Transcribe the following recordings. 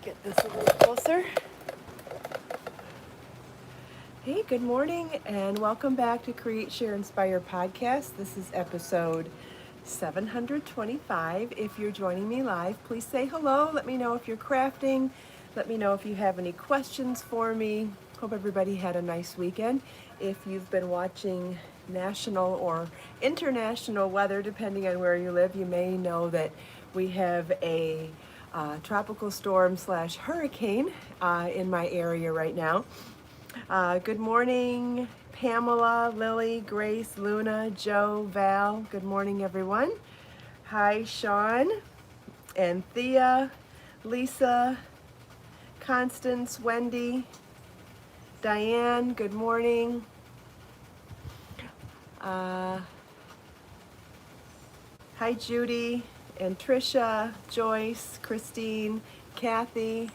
Get this a little closer. Hey, good morning and welcome back to Create, Share, Inspire podcast. This is episode 725. If you're joining me live, please say hello. Let me know if you're crafting. Let me know if you have any questions for me. Hope everybody had a nice weekend. If you've been watching national or international weather, depending on where you live, you may know that we have a tropical storm slash hurricane in my area right now. Good morning, Pamela, Lily, Grace, Luna, Joe, Val. Good morning, everyone. Hi, Sean and Thea, Lisa, Constance, Wendy, Diane. Good morning. Hi, Judy and Trisha, Joyce, Christine, Kathy.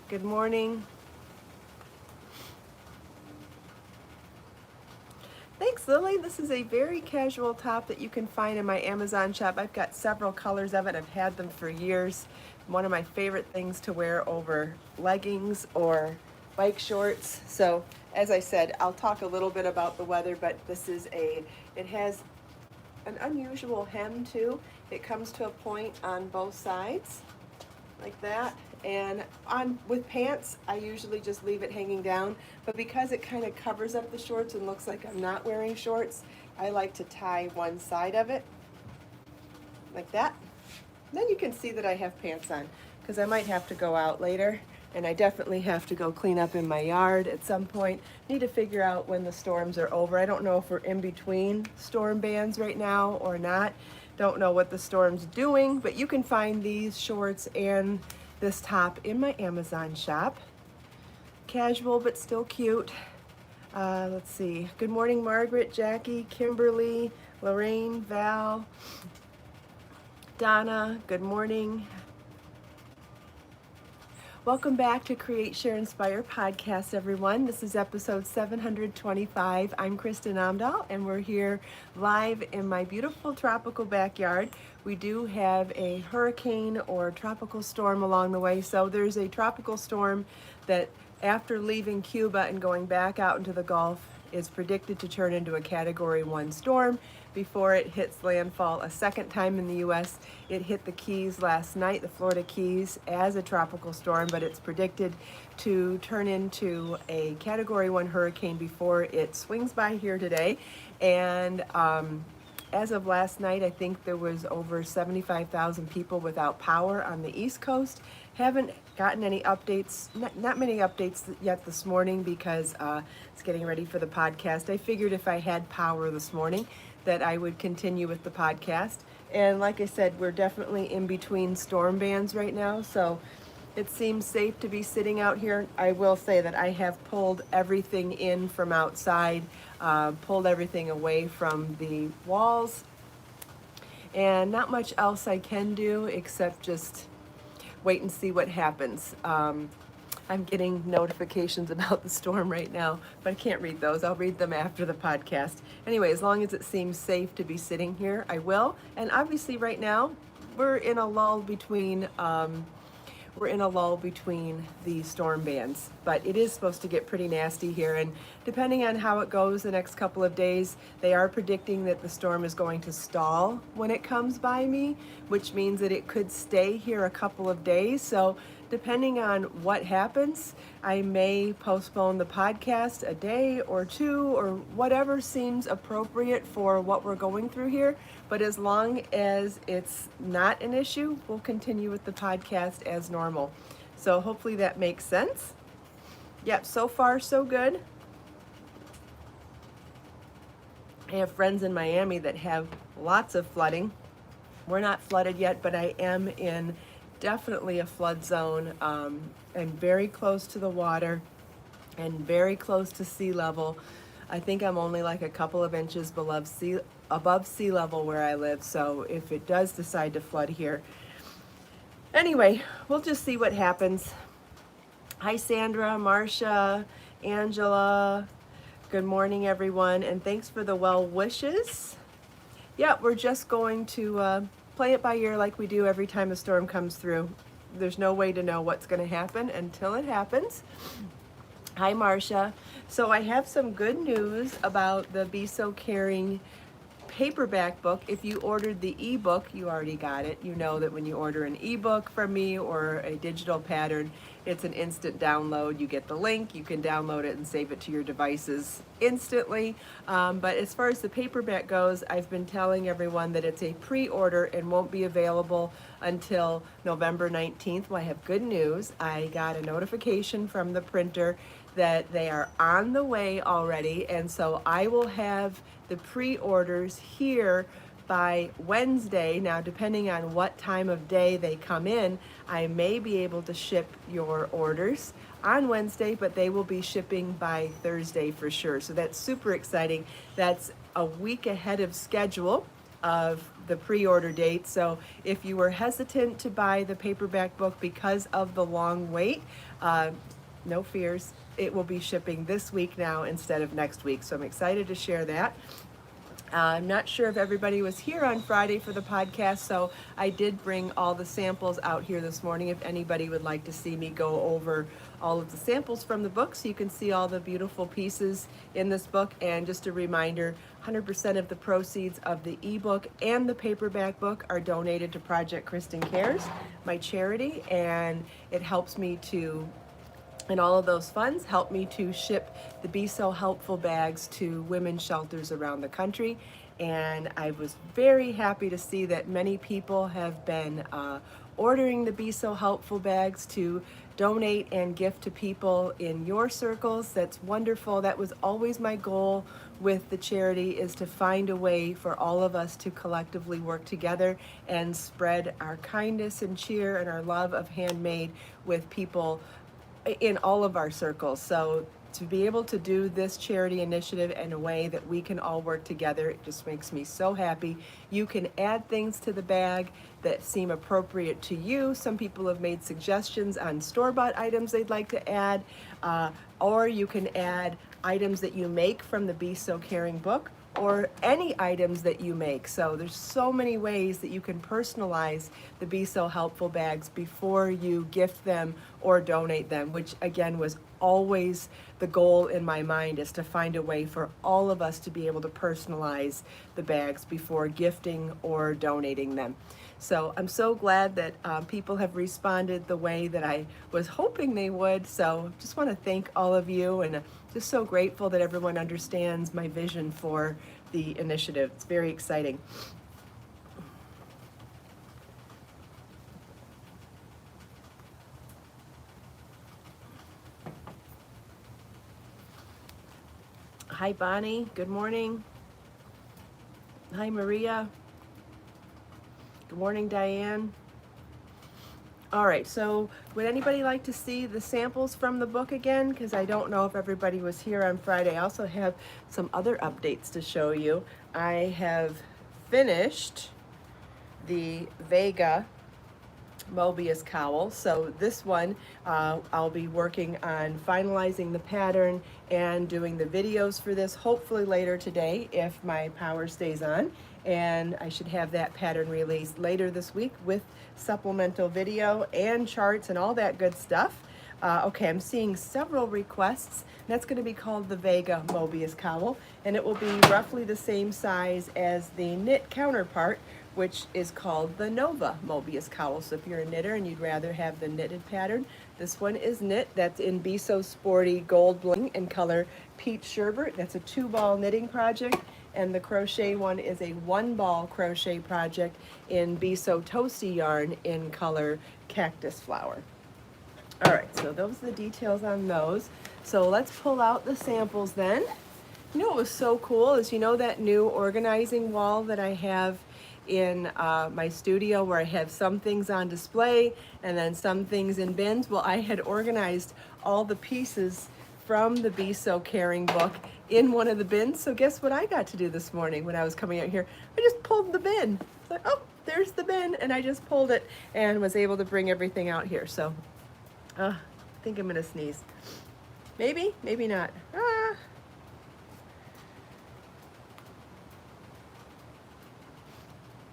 Good morning. Thanks, Lily. This is a very casual top that you can find in my Amazon shop. I've got several colors of it. I've had them for years. One of my favorite things to wear over leggings or bike shorts. So, as I said, I'll talk a little bit about the weather, but it has an unusual hem too. It comes to a point on both sides like that, and with pants I usually just leave it hanging down, but because it kind of covers up the shorts and looks like I'm not wearing shorts, I like to tie one side of it like that. Then you can see that I have pants on, because I might have to go out later, and I definitely have to go clean up in my yard at some point. Need to figure out when the storms are over. I don't know if we're in between storm bands right now or not. Don't know what the storm's doing, but you can find these shorts and this top in my Amazon shop. Casual but still cute. Let's see. Good morning, Margaret, Jackie, Kimberly, Lorraine, Val, Donna. Good morning. Welcome back to Create, Share, Inspire podcast, everyone. This is episode 725. I'm Kristin Omdahl, and we're here live in my beautiful tropical backyard. We do have a hurricane or tropical storm along the way. So there's a tropical storm that, after leaving Cuba and going back out into the Gulf, is predicted to turn into a Category 1 storm before it hits landfall a second time in the U.S. It hit the Keys last night, the Florida Keys, as a tropical storm, but it's predicted to turn into a Category 1 hurricane before it swings by here today. And as of last night, I think there was over 75,000 people without power on the East Coast. Haven't gotten any updates, not many updates yet this morning, because it's getting ready for the podcast. I figured if I had power this morning that I would continue with the podcast. And like I said, we're definitely in between storm bands right now, so it seems safe to be sitting out here. I will say that I have pulled everything in from outside, pulled everything away from the walls, and not much else I can do except just wait and see what happens. I'm getting notifications about the storm right now, but I can't read those. I'll read them after the podcast. Anyway, as long as it seems safe to be sitting here, I will. And obviously right now, we're in a lull between the storm bands, but it is supposed to get pretty nasty here, and depending on how it goes the next couple of days, they are predicting that the storm is going to stall when it comes by me, which means that it could stay here a couple of days. So depending on what happens, I may postpone the podcast a day or two, or whatever seems appropriate for what we're going through here. But as long as it's not an issue, we'll continue with the podcast as normal. So hopefully that makes sense. Yep, so far so good. I have friends in Miami that have lots of flooding. We're not flooded yet, but I am in definitely a flood zone. I'm very close to the water and very close to sea level. I think I'm only like a couple of inches above sea level where I live. So if it does decide to flood here, anyway, we'll just see what happens. Hi, Sandra, Marcia, Angela. Good morning, everyone, and thanks for the well wishes. Yeah, we're just going to play it by ear like we do every time a storm comes through. there's no way to know what's going to happen until it happens. Hi, Marcia. So I have some good news about the Be So Caring paperback book. If you ordered the ebook, you already got it. You know that when you order an ebook from me or a digital pattern, it's an instant download. You get the link, you can download it and save it to your devices instantly. But as far as the paperback goes, I've been telling everyone that it's a pre-order and won't be available until November 19th. Well, I have good news. I got a notification from the printer that they are on the way already, and so I will have the pre-orders here by Wednesday. Now, depending on what time of day they come in, I may be able to ship your orders on Wednesday, but they will be shipping by Thursday for sure. So that's super exciting. That's a week ahead of schedule of the pre-order date. So if you were hesitant to buy the paperback book because of the long wait, no fears. It will be shipping this week now instead of next week. So I'm excited to share that. I'm not sure if everybody was here on Friday for the podcast, so I did bring all the samples out here this morning if anybody would like to see me go over all of the samples from the book so you can see all the beautiful pieces in this book. And just a reminder, 100% of the proceeds of the ebook and the paperback book are donated to Project Kristin Cares, my charity, and it helps me to, and all of those funds help me to ship the Be So Helpful bags to women's shelters around the country. And I was very happy to see that many people have been ordering the Be So Helpful bags to donate and gift to people in your circles. That's wonderful. That was always my goal with the charity, is to find a way for all of us to collectively work together and spread our kindness and cheer and our love of handmade with people in all of our circles. So to be able to do this charity initiative in a way that we can all work together, it just makes me so happy. You can add things to the bag that seem appropriate to you. Some people have made suggestions on store-bought items they'd like to add, or you can add items that you make from the Be So Caring book, or any items that you make. So there's so many ways that you can personalize the Be So Helpful bags before you gift them or donate them, which again was always the goal in my mind, is to find a way for all of us to be able to personalize the bags before gifting or donating them. So I'm so glad that people have responded the way that I was hoping they would. So just want to thank all of you, and just so grateful that everyone understands my vision for the initiative. It's very exciting. Hi, Bonnie. Good morning. Hi, Maria. Good morning, Diane. All right, so would anybody like to see the samples from the book again? Because I don't know if everybody was here on Friday. I also have some other updates to show you. I have finished the Vega Mobius cowl. So this one, I'll be working on finalizing the pattern and doing the videos for this, hopefully later today if my power stays on. And I should have that pattern released later this week with supplemental video and charts and all that good stuff. Okay, I'm seeing several requests. That's going to be called the Vega Mobius cowl, and it will be roughly the same size as the knit counterpart, which is called the Nova Mobius cowl. So if you're a knitter and you'd rather have the knitted pattern, this one is knit. That's in Be So Sporty Gold Bling in color Peach Sherbet. That's a 2-ball knitting project. And the crochet one is a 1-ball crochet project in Be So Toasty yarn in color Cactus Flower. All right, so those are the details on those. So let's pull out the samples then. You know what was so cool is, you know, that new organizing wall that I have in my studio where I have some things on display and then some things in bins? Well, I had organized all the pieces from the Be So Caring book in one of the bins. So guess what I got to do this morning when I was coming out here? I just pulled the bin. It's like, oh, there's the bin, and I just pulled it and was able to bring everything out here. So I think I'm gonna sneeze. Maybe, maybe not.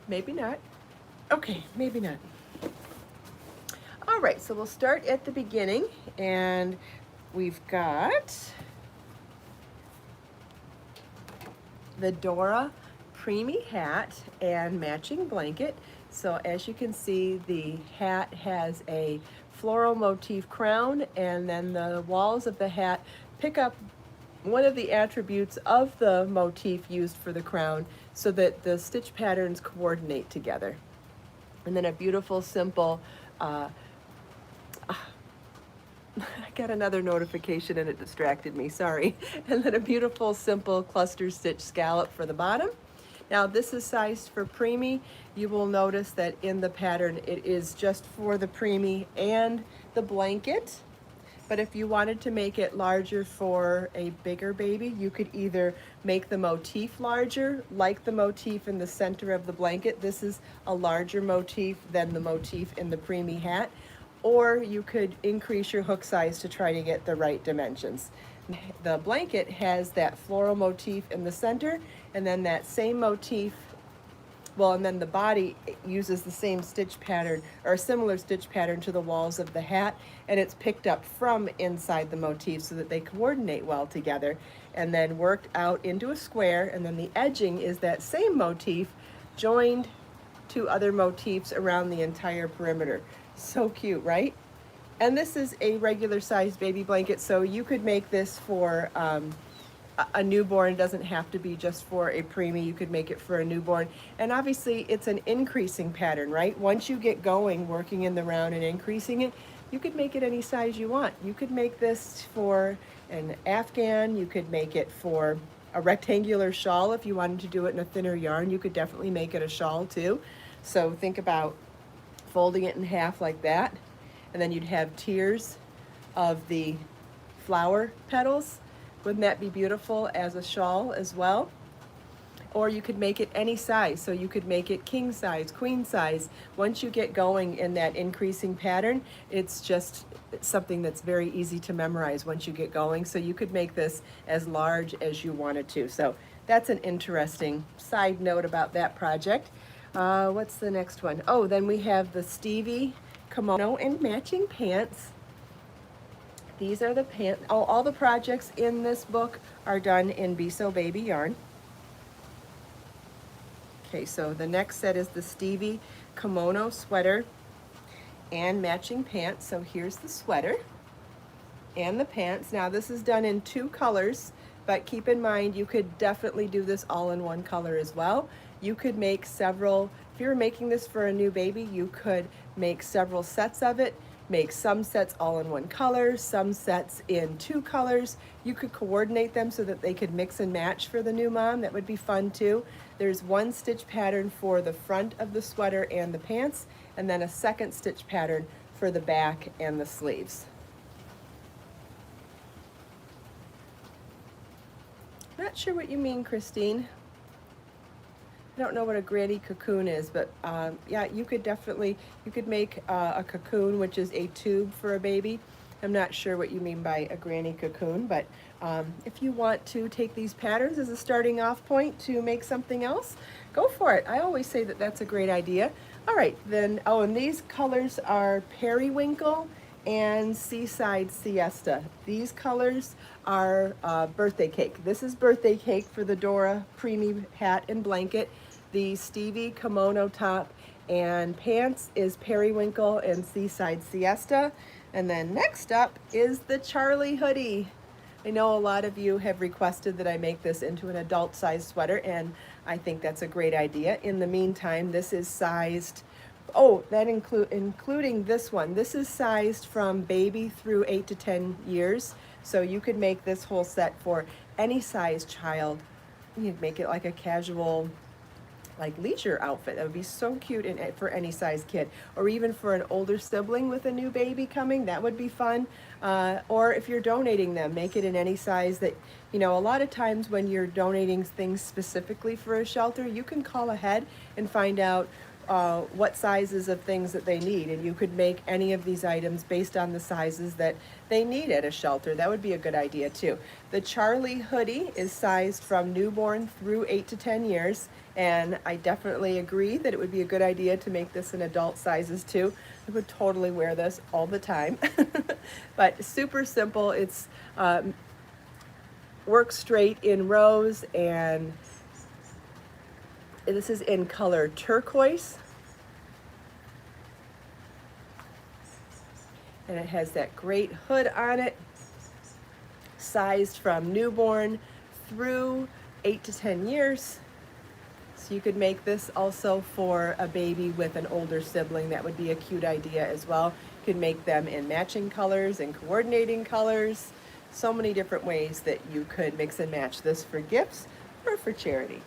Maybe not. Okay, maybe not. All right, so we'll start at the beginning, and we've got the Dora preemie hat and matching blanket. So as you can see, the hat has a floral motif crown, and then the walls of the hat pick up one of the attributes of the motif used for the crown so that the stitch patterns coordinate together. And then a beautiful, simple, I got another notification and it distracted me, sorry. And then a beautiful, simple cluster stitch scallop for the bottom. Now this is sized for preemie. You will notice that in the pattern it is just for the preemie and the blanket. But if you wanted to make it larger for a bigger baby, you could either make the motif larger, like the motif in the center of the blanket. This is a larger motif than the motif in the preemie hat. Or you could increase your hook size to try to get the right dimensions. The blanket has that floral motif in the center, and then that same motif, well, and then the body uses the same stitch pattern or a similar stitch pattern to the walls of the hat, and it's picked up from inside the motif so that they coordinate well together, and then worked out into a square, and then the edging is that same motif joined to other motifs around the entire perimeter. So cute, right? And this is a regular sized baby blanket, so you could make this for a newborn. It doesn't have to be just for a preemie. You could make it for a newborn. And obviously it's an increasing pattern, right? Once you get going working in the round and increasing it, you could make it any size you want. You could make this for an Afghan. You could make it for a rectangular shawl. If you wanted to do it in a thinner yarn, you could definitely make it a shawl too. So think about folding it in half like that, and then you'd have tiers of the flower petals. Wouldn't that be beautiful as a shawl as well? Or you could make it any size. So you could make it king size, queen size. Once you get going in that increasing pattern, it's just something that's very easy to memorize once you get going. So you could make this as large as you wanted to. So that's an interesting side note about that project. What's the next one? Oh, then we have the Stevie kimono and matching pants. These are the pants. Oh, all the projects in this book are done in Be So Baby yarn. Okay, so the next set is the Stevie kimono sweater and matching pants. So here's the sweater and the pants. Now this is done in 2 colors, but keep in mind you could definitely do this all in 1 color as well. You could make several, if you're making this for a new baby, you could make several sets of it, make some sets all in 1 color, some sets in 2 colors. You could coordinate them so that they could mix and match for the new mom. That would be fun too. There's 1 stitch pattern for the front of the sweater and the pants, and then a 2nd stitch pattern for the back and the sleeves. Not sure what you mean, Christine. I don't know what a granny cocoon is, but yeah, you could definitely, you could make a cocoon, which is a tube for a baby. I'm not sure what you mean by a granny cocoon, but if you want to take these patterns as a starting off point to make something else, go for it. I always say that that's a great idea. All right, then, oh, and these colors are periwinkle and seaside siesta. These colors are birthday cake. This is birthday cake for the Dora preemie hat and blanket. The Stevie kimono top and pants is periwinkle and seaside siesta. And then next up is the Charlie hoodie. I know a lot of you have requested that I make this into an adult size sweater, and I think that's a great idea. In the meantime, this is sized, oh, that including this one. This is sized from baby through 8 to 10 years. So you could make this whole set for any size child. You'd make it like a casual, like leisure outfit. That would be so cute for any size kid, or even for an older sibling with a new baby coming. That would be fun. Or if you're donating them, make it in any size that, you know, a lot of times when you're donating things specifically for a shelter, you can call ahead and find out what sizes of things that they need, and you could make any of these items based on the sizes that they need at a shelter. That would be a good idea too. The Charlie hoodie is sized from newborn through 8 to 10 years, and I definitely agree that it would be a good idea to make this in adult sizes too. I would totally wear this all the time. But super simple. It's works straight in rows, and this is in color turquoise. And it has that great hood on it, sized from newborn through 8 to 10 years. So you could make this also for a baby with an older sibling. That would be a cute idea as well. You could make them in matching colors and coordinating colors. So many different ways that you could mix and match this for gifts or for charity.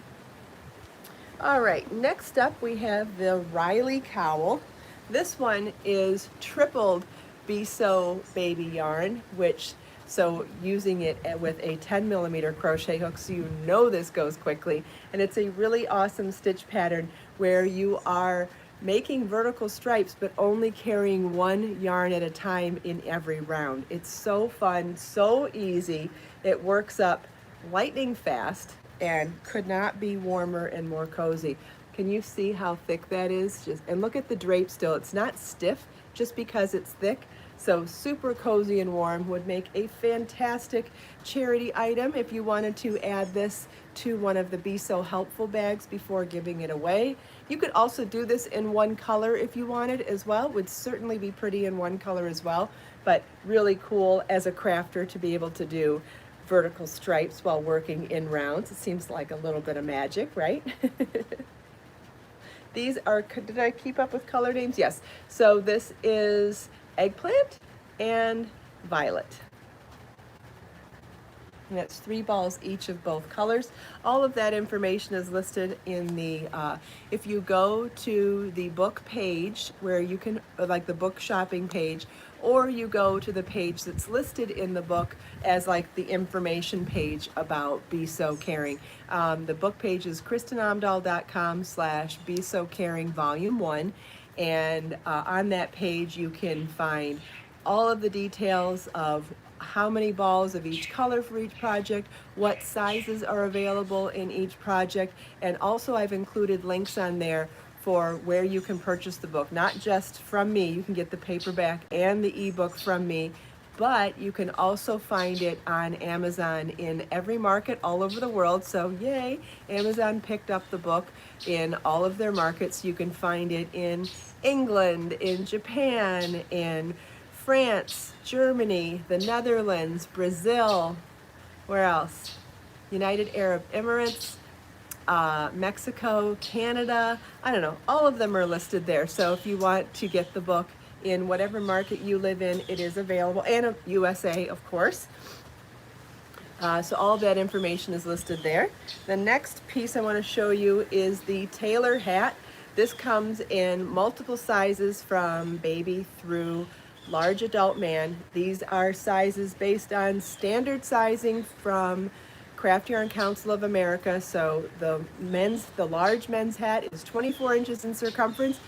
All right, next up we have the Riley cowl. This one is tripled Be So baby yarn, so using it with a 10mm crochet hook, so you know this goes quickly. And it's a really awesome stitch pattern where you are making vertical stripes but only carrying one yarn at a time in every round. It's so fun, so easy. It works up lightning fast and could not be warmer and more cozy. Can you see how thick that is? And look at the drape still. It's not stiff just because it's thick. So super cozy and warm. Would make a fantastic charity item if you wanted to add this to one of the Be So Helpful bags before giving it away. You could also do this in one color if you wanted as well. Would certainly be pretty in one color as well, but really cool as a crafter to be able to do vertical stripes while working in rounds. It seems like a little bit of magic, right? These are, did I keep up with color names? Yes. So this is eggplant and violet. And that's 3 balls each of both colors. All of that information is listed in the, if you go to the book page where you can, like the book shopping page, or you go to the page that's listed in the book as like the information page about Be So Caring. The book page is kristinomdahl.com/Be So Caring Volume 1. And on that page you can find all of the details of how many balls of each color for each project, what sizes are available in each project, and also I've included links on there for where you can purchase the book. Not just from me, you can get the paperback and the ebook from me, but you can also find it on Amazon in every market all over the world. So yay, Amazon picked up the book in all of their markets. You can find it in England, in Japan, in France, Germany, the Netherlands, Brazil, where else? United Arab Emirates, Mexico, Canada, I don't know, all of them are listed there. So if you want to get the book in whatever market you live in, it is available, and USA, of course. So all of that information is listed there. The next piece I want to show you is the tailor hat. This comes in multiple sizes from baby through large adult man. These are sizes based on standard sizing from Craft Yarn Council of America. So the large men's hat is 24 inches in circumference,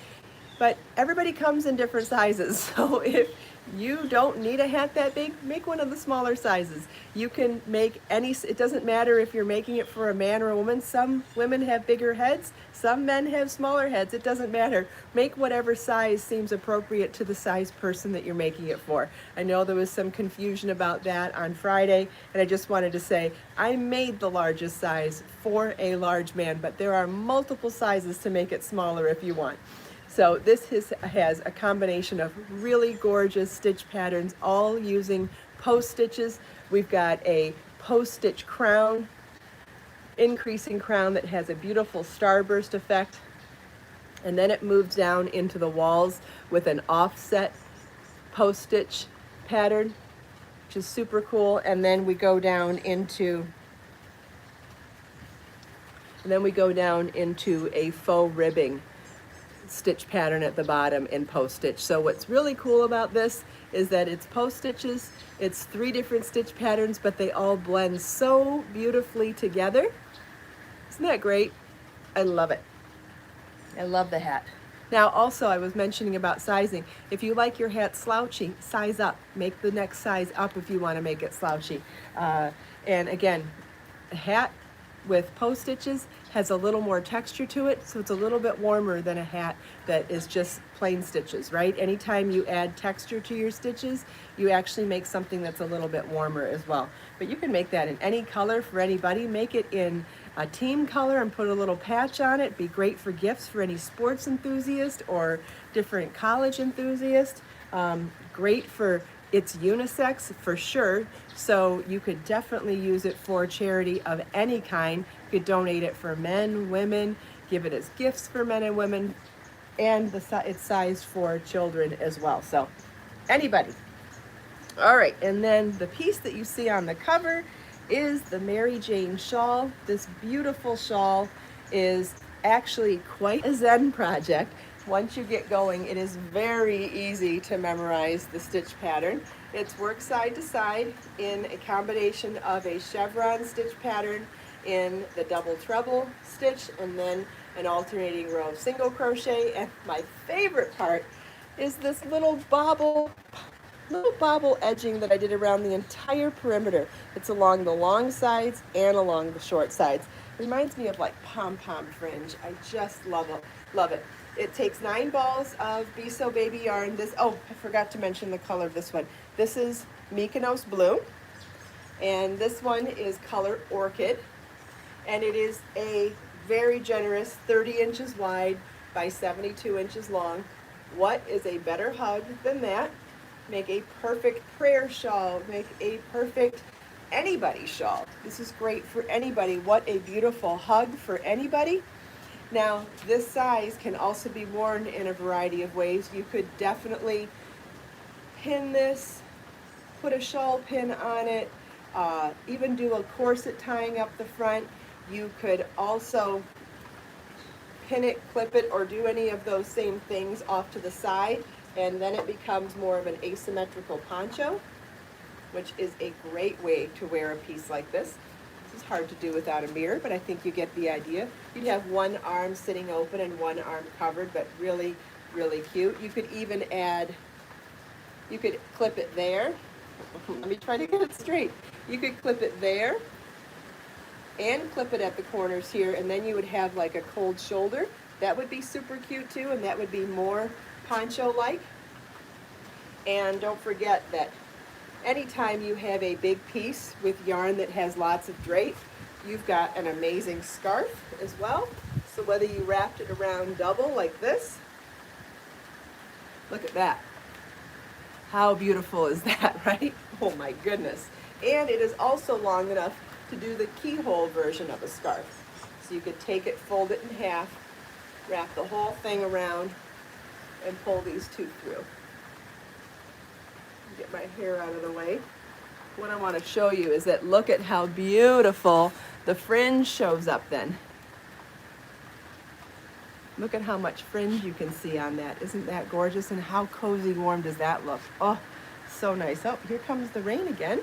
but everybody comes in different sizes. So if you don't need a hat that big, make one of the smaller sizes. You can make any, it doesn't matter if you're making it for a man or a woman. Some women have bigger heads, some men have smaller heads. It doesn't matter. Make whatever size seems appropriate to the size person that you're making it for. I know there was some confusion about that on Friday, and I just wanted to say I made the largest size for a large man, but there are multiple sizes to make it smaller if you want. So this has a combination of really gorgeous stitch patterns, all using post stitches. We've got a post stitch crown, increasing crown that has a beautiful starburst effect. And then it moves down into the walls with an offset post stitch pattern, which is super cool. And then we go down into a faux ribbing stitch pattern at the bottom in post stitch. So what's really cool about this is that it's post stitches, it's 3 different stitch patterns, but they all blend so beautifully together. Isn't that great? I love it. I love the hat. Now also, I was mentioning about sizing. If you like your hat slouchy, size up. Make the next size up if you want to make it slouchy. And again, a hat with post stitches has a little more texture to it, so it's a little bit warmer than a hat that is just plain stitches, right? Anytime you add texture to your stitches, you actually make something that's a little bit warmer as well. But you can make that in any color for anybody. Make it in a team color and put a little patch on it. Be great for gifts for any sports enthusiast or different college enthusiast. Great for, it's unisex for sure, so you could definitely use it for charity of any kind. You could donate it for men, women, give it as gifts for men and women, and it's sized for children as well, so anybody. All right, and then the piece that you see on the cover is the Mary Jane shawl. This beautiful shawl is actually quite a Zen project. Once you get going, it is very easy to memorize the stitch pattern. It's work side to side in a combination of a chevron stitch pattern in the double treble stitch, and then an alternating row of single crochet. And my favorite part is this little bobble edging that I did around the entire perimeter. It's along the long sides and along the short sides. Reminds me of like pom-pom fringe. I just love it. Love it. It takes 9 balls of Be So Baby yarn. I forgot to mention the color of this one. This is Mykonos Blue, and this one is color Orchid, and it is a very generous 30 inches wide by 72 inches long. What is a better hug than that? Make a perfect prayer shawl, make a perfect anybody shawl. This is great for anybody. What a beautiful hug for anybody. Now, this size can also be worn in a variety of ways. You could definitely pin this, put a shawl pin on it, even do a corset tying up the front. You could also pin it, clip it, or do any of those same things off to the side, and then it becomes more of an asymmetrical poncho, which is a great way to wear a piece like this. This is hard to do without a mirror, but I think you get the idea. You'd have one arm sitting open and one arm covered, but really, really cute. You could even add, you could clip it there. Let me try to get it straight. You could clip it there and clip it at the corners here, and then you would have like a cold shoulder. That would be super cute too, and that would be more poncho-like. And don't forget that anytime you have a big piece with yarn that has lots of drape, you've got an amazing scarf as well. So whether you wrapped it around double like this, look at that. How beautiful is that, right? Oh my goodness. And it is also long enough to do the keyhole version of a scarf. So you could take it, fold it in half, wrap the whole thing around, and pull these two through. Get my hair out of the way. What I want to show you is that look at how beautiful the fringe shows up then. Look at how much fringe you can see on that. Isn't that gorgeous? And how cozy warm does that look? Oh, so nice. Oh, here comes the rain again.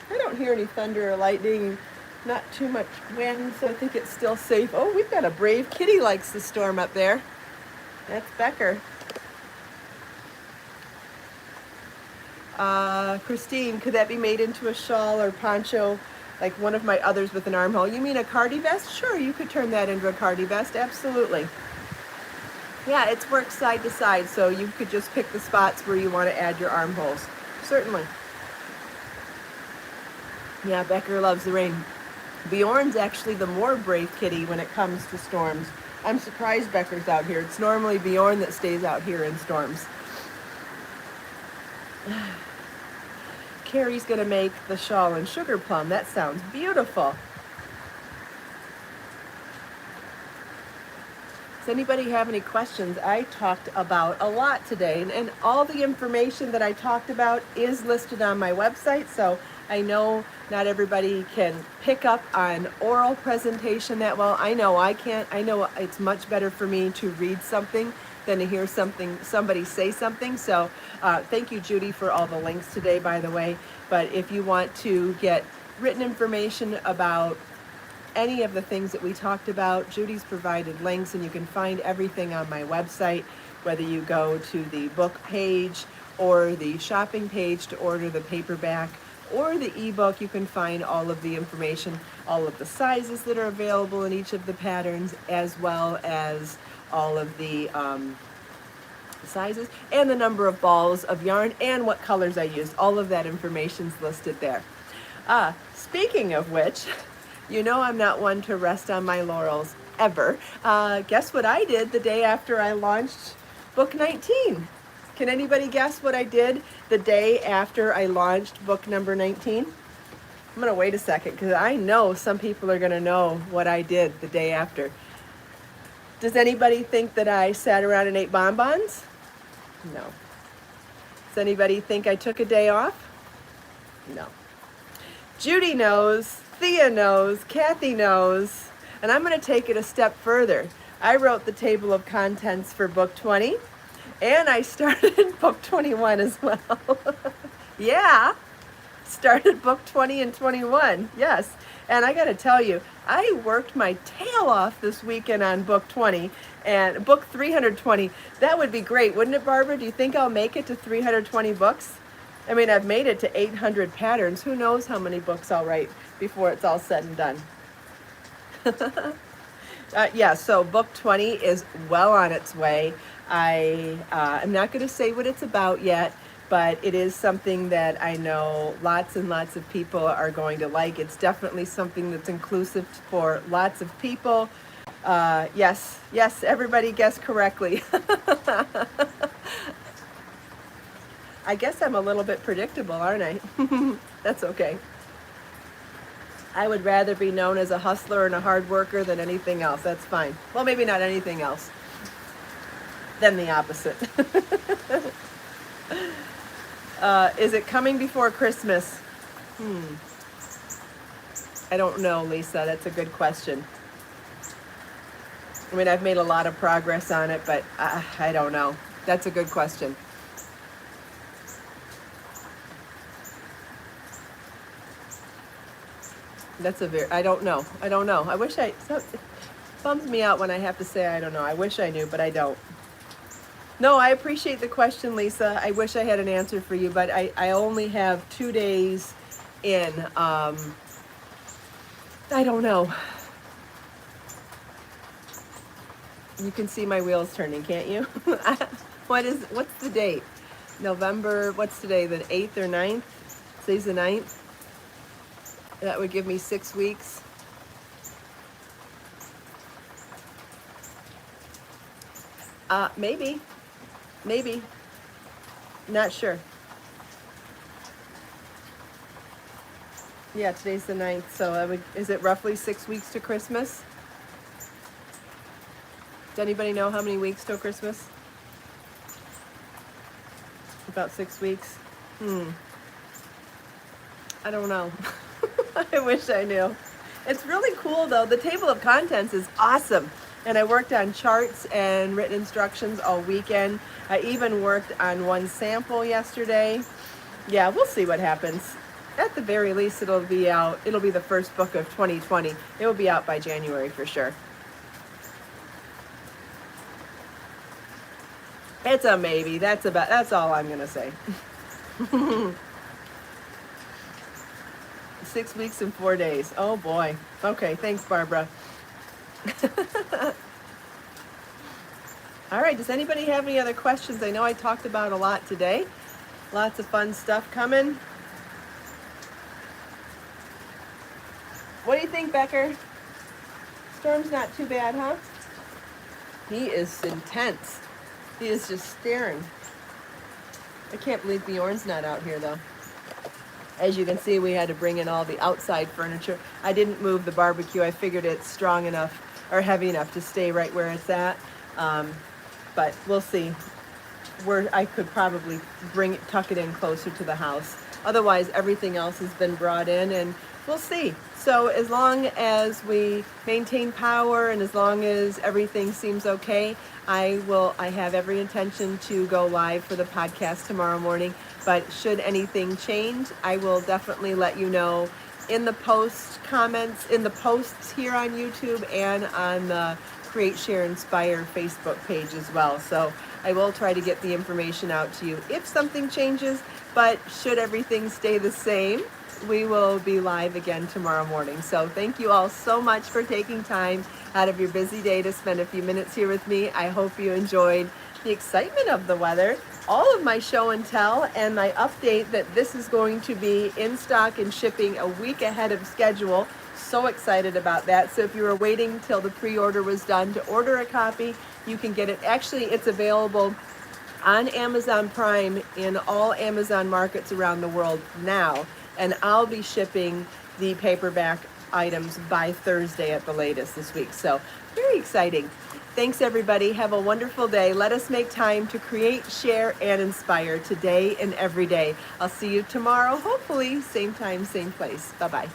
I don't hear any thunder or lightning, not too much wind, so I think it's still safe. Oh, we've got a brave kitty likes the storm up there. That's Becker. Kristin, could that be made into a shawl or poncho like one of my others with an armhole? You mean a cardi vest? Sure, you could turn that into a cardi vest, absolutely. Yeah, it's worked side to side, so you could just pick the spots where you want to add your armholes. Certainly. Yeah, Becker loves the rain. Bjorn's actually the more brave kitty when it comes to storms. I'm surprised Becker's out here. It's normally Bjorn that stays out here in storms. Carrie's gonna make the shawl in sugar plum. That sounds beautiful. Does anybody have any questions? I talked about a lot today, and all the information that I talked about is listed on my website, so I know not everybody can pick up on oral presentation that well. I know I can't. I know it's much better for me to read something than to hear somebody say something. So thank you, Judy, for all the links today, by the way. But if you want to get written information about any of the things that we talked about, Judy's provided links, and you can find everything on my website, whether you go to the book page or the shopping page to order the paperback, or the ebook, you can find all of the information, all of the sizes that are available in each of the patterns, as well as all of the sizes and the number of balls of yarn and what colors I used. All of that information's listed there. Speaking of which, you know I'm not one to rest on my laurels ever. Guess what I did the day after I launched book 19? Can anybody guess what I did the day after I launched book number 19? I'm going to wait a second because I know some people are going to know what I did the day after. Does anybody think that I sat around and ate bonbons? No. Does anybody think I took a day off? No. Judy knows, Thea knows, Kathy knows, and I'm going to take it a step further. I wrote the table of contents for book 20, and I started book 21 as well. Yeah, started book 20 and 21, yes. And I got to tell you, I worked my tail off this weekend on book 20 and book 320. That would be great, wouldn't it, Barbara? Do you think I'll make it to 320 books? I mean, I've made it to 800 patterns. Who knows how many books I'll write before it's all said and done. Yeah, so book 20 is well on its way. I'm not going to say what it's about yet, but it is something that I know lots and lots of people are going to like. It's definitely something that's inclusive for lots of people. Yes, everybody guessed correctly. I guess I'm a little bit predictable, aren't I? That's okay. I would rather be known as a hustler and a hard worker than anything else. That's fine. Well, maybe not anything else. Then the opposite. Is it coming before Christmas? I don't know, Lisa. That's a good question. I mean, I've made a lot of progress on it, but I don't know. That's a good question. I don't know. I wish it bums me out when I have to say I don't know. I wish I knew, but I don't. No, I appreciate the question, Lisa. I wish I had an answer for you, but I only have 2 days in. I don't know. You can see my wheels turning, can't you? What's the date? November, what's today, the 8th or 9th? Today's the 9th. That would give me 6 weeks. Maybe. Not sure. Yeah, today's the 9th, so is it roughly 6 weeks to Christmas? Does anybody know how many weeks till Christmas? About 6 weeks? I don't know. I wish I knew. It's really cool though. The table of contents is awesome. And I worked on charts and written instructions all weekend. I even worked on one sample yesterday. Yeah, we'll see what happens. At the very least, it'll be out. It'll be the first book of 2020. It will be out by January for sure. It's a maybe. That's all I'm gonna say. 6 weeks and 4 days. Oh boy. Okay, thanks, Barbara. All right, does anybody have any other questions? I know I talked about a lot today. Lots of fun stuff coming. What do you think, Becker? Storm's not too bad, huh? He is intense. He is just staring. I can't believe Bjorn's not out here, though. As you can see, we had to bring in all the outside furniture. I didn't move the barbecue. I figured it's strong enough or heavy enough to stay right where it's at. But we'll see. I could probably tuck it in closer to the house. Otherwise, everything else has been brought in, and we'll see. So as long as we maintain power and as long as everything seems okay, I have every intention to go live for the podcast tomorrow morning. But should anything change, I will definitely let you know in the posts here on YouTube and on the Create, Share, Inspire Facebook page as well. So I will try to get the information out to you if something changes, but should everything stay the same, we will be live again tomorrow morning. So thank you all so much for taking time out of your busy day to spend a few minutes here with me. I hope you enjoyed the excitement of the weather, all of my show and tell, and my update that this is going to be in stock and shipping a week ahead of schedule. So excited about that. So if you were waiting till the pre-order was done to order a copy, you can get it. Actually, it's available on Amazon Prime in all Amazon markets around the world now, and I'll be shipping the paperback items by Thursday at the latest this week. So very exciting. Thanks everybody. Have a wonderful day. Let us make time to create, share, and inspire today and every day. I'll see you tomorrow, hopefully same time, same place. Bye-bye.